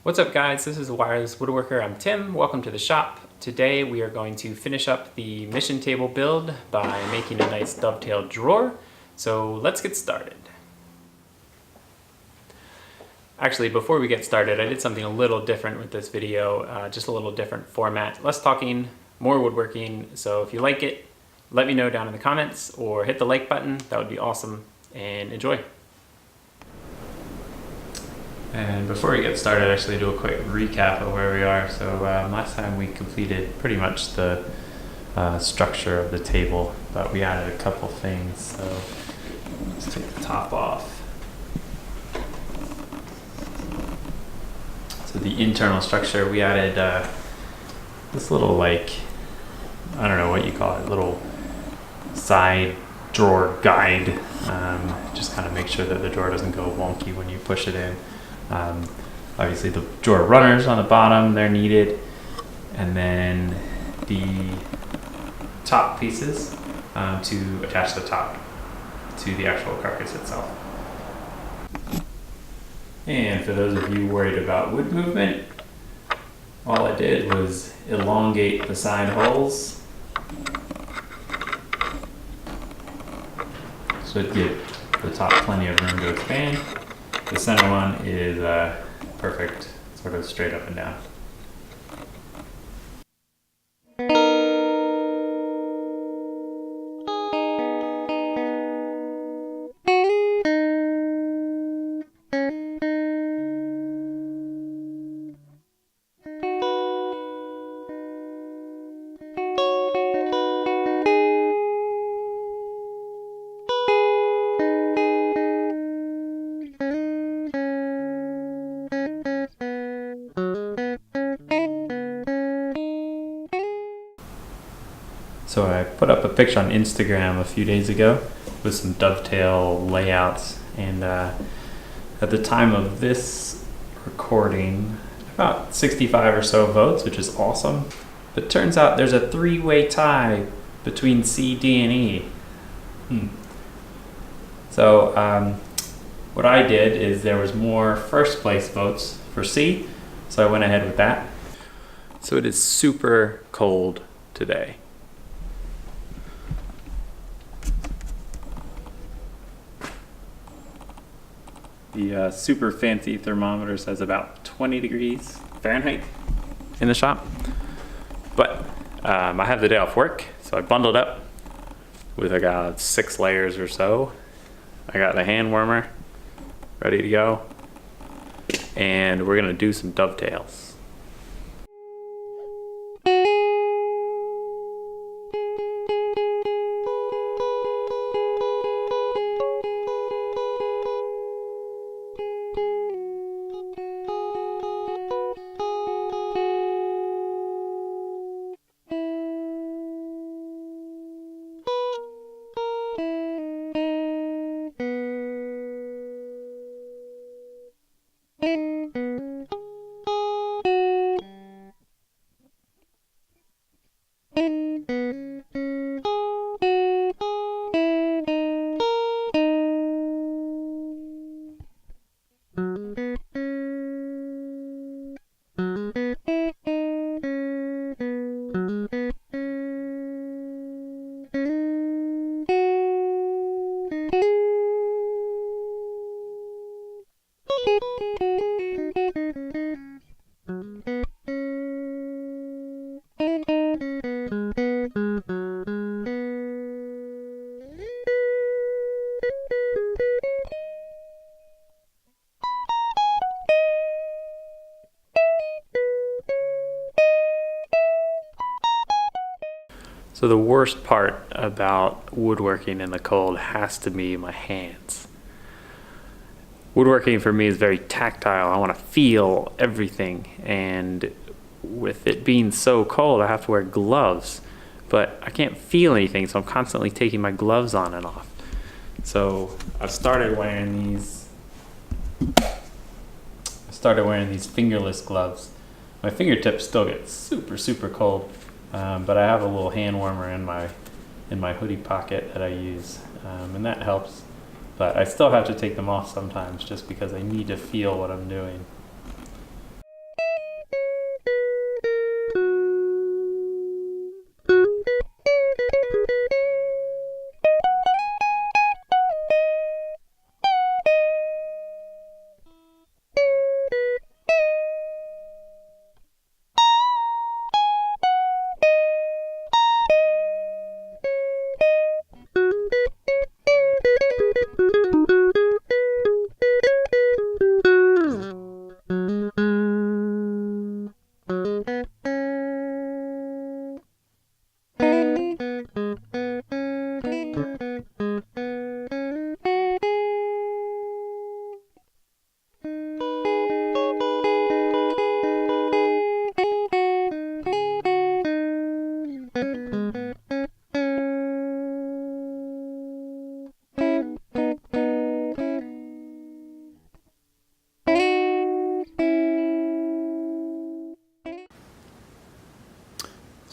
What's up guys, this is Wireless Woodworker. I'm Tim, welcome to the shop. Today we are going to finish up the mission table build by making a nice dovetail drawer. So let's get started. Actually, before we get started, I did something a little different with this video, just a little different format. Less talking, more woodworking. So if you like it, let me know down in the comments or hit the like button, that would be awesome, and enjoy. And before we get started, actually do a quick recap of where we are. So last time we completed pretty much the structure of the table, but we added a couple things. So let's take the top off. So the internal structure, we added this little, like, I don't know what you call it, little side drawer guide. Just kind of make sure that the drawer doesn't go wonky when you push it in. Obviously the drawer runners on the bottom, they're needed, and then the top pieces to attach the top to the actual carcass itself. And for those of you worried about wood movement, all I did was elongate the side holes so it give the top plenty of room to expand. The center one is perfect, sort of straight up and down. So I put up a picture on Instagram a few days ago with some dovetail layouts, and at the time of this recording, about 65 or so votes, which is awesome. But turns out there's a three-way tie between C, D, and E. So what I did is there was more first place votes for C, so I went ahead with that. So it is super cold today. The super fancy thermometer says about 20 degrees Fahrenheit in the shop. But I have the day off work, so I bundled up with like 6 layers or so. I got the hand warmer ready to go, and we're gonna do some dovetails. So the worst part about woodworking in the cold has to be my hands. Woodworking for me is very tactile. I want to feel everything, and with it being so cold, I have to wear gloves, but I can't feel anything, so I'm constantly taking my gloves on and off. So I've started wearing these fingerless gloves. My fingertips still get super cold. But I have a little hand warmer in my hoodie pocket that I use, and that helps. But I still have to take them off sometimes just because I need to feel what I'm doing.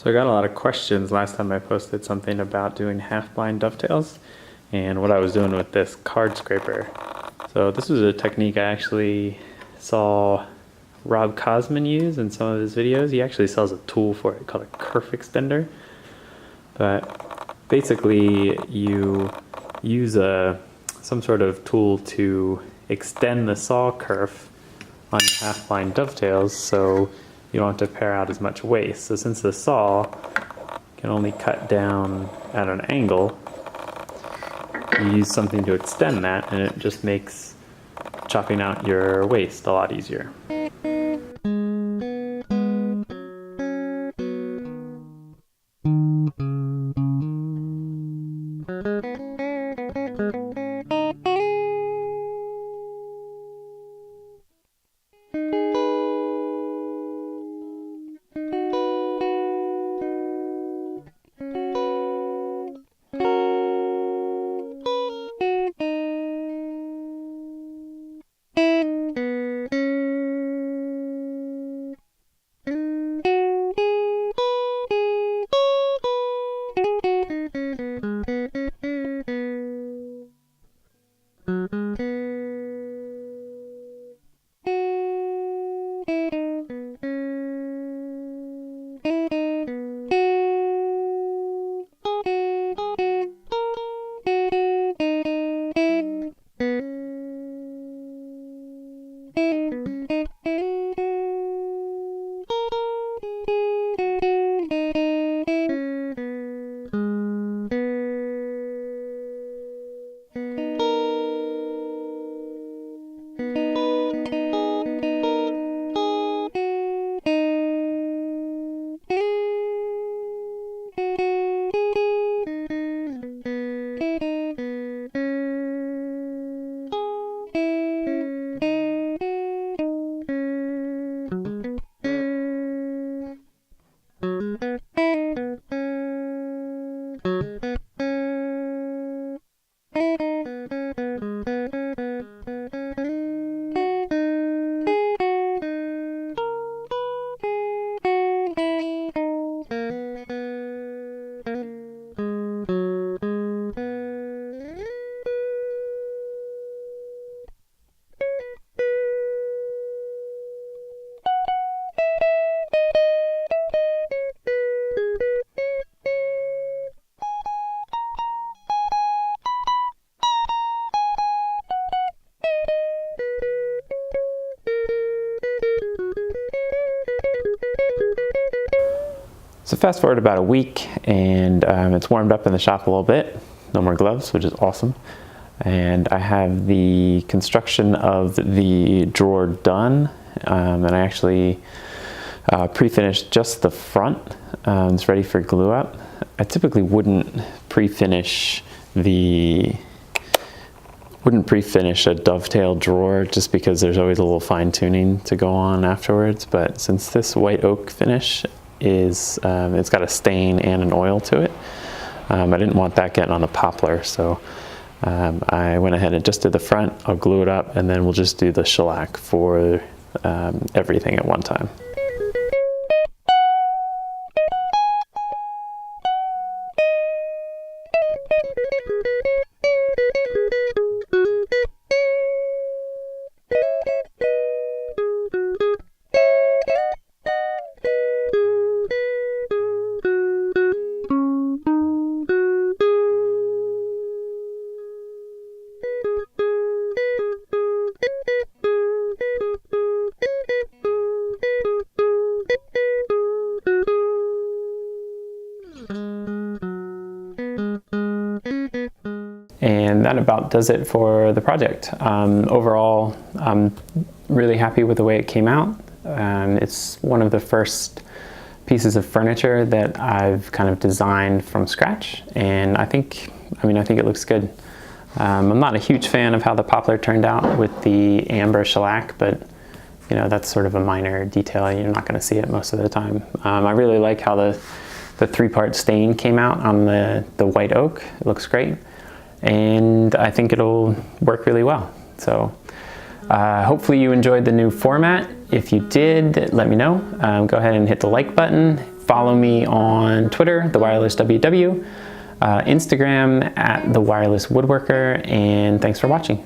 So I got a lot of questions last time I posted something about doing half-blind dovetails and what I was doing with this card scraper. So this was a technique I actually saw Rob Cosman use in some of his videos. He actually sells a tool for it called a kerf extender. But basically you use some sort of tool to extend the saw kerf on your half-blind dovetails so you don't have to pare out as much waste. So since the saw can only cut down at an angle, you use something to extend that, and it just makes chopping out your waste a lot easier. So fast forward about a week, and it's warmed up in the shop a little bit. No more gloves, which is awesome. And I have the construction of the drawer done, and I actually pre-finished just the front. It's ready for glue up. I typically wouldn't pre-finish a dovetail drawer just because there's always a little fine tuning to go on afterwards. But since this white oak finish is, it's got a stain and an oil to it, I didn't want that getting on the poplar, so I went ahead and just did the front. I'll glue it up, and then we'll just do the shellac for everything at one time. And that about does it for the project. Overall, I'm really happy with the way it came out. It's one of the first pieces of furniture that I've kind of designed from scratch, and I think it looks good. I'm not a huge fan of how the poplar turned out with the amber shellac, but you know, that's sort of a minor detail. You're not going to see it most of the time. I really like how the three-part stain came out on the white oak. It looks great, and I think it'll work really well. So hopefully you enjoyed the new format. If you did, let me know. Go ahead and hit the like button. follow me on Twitter, TheWirelessWW, Instagram @TheWirelessWoodworker, and thanks for watching.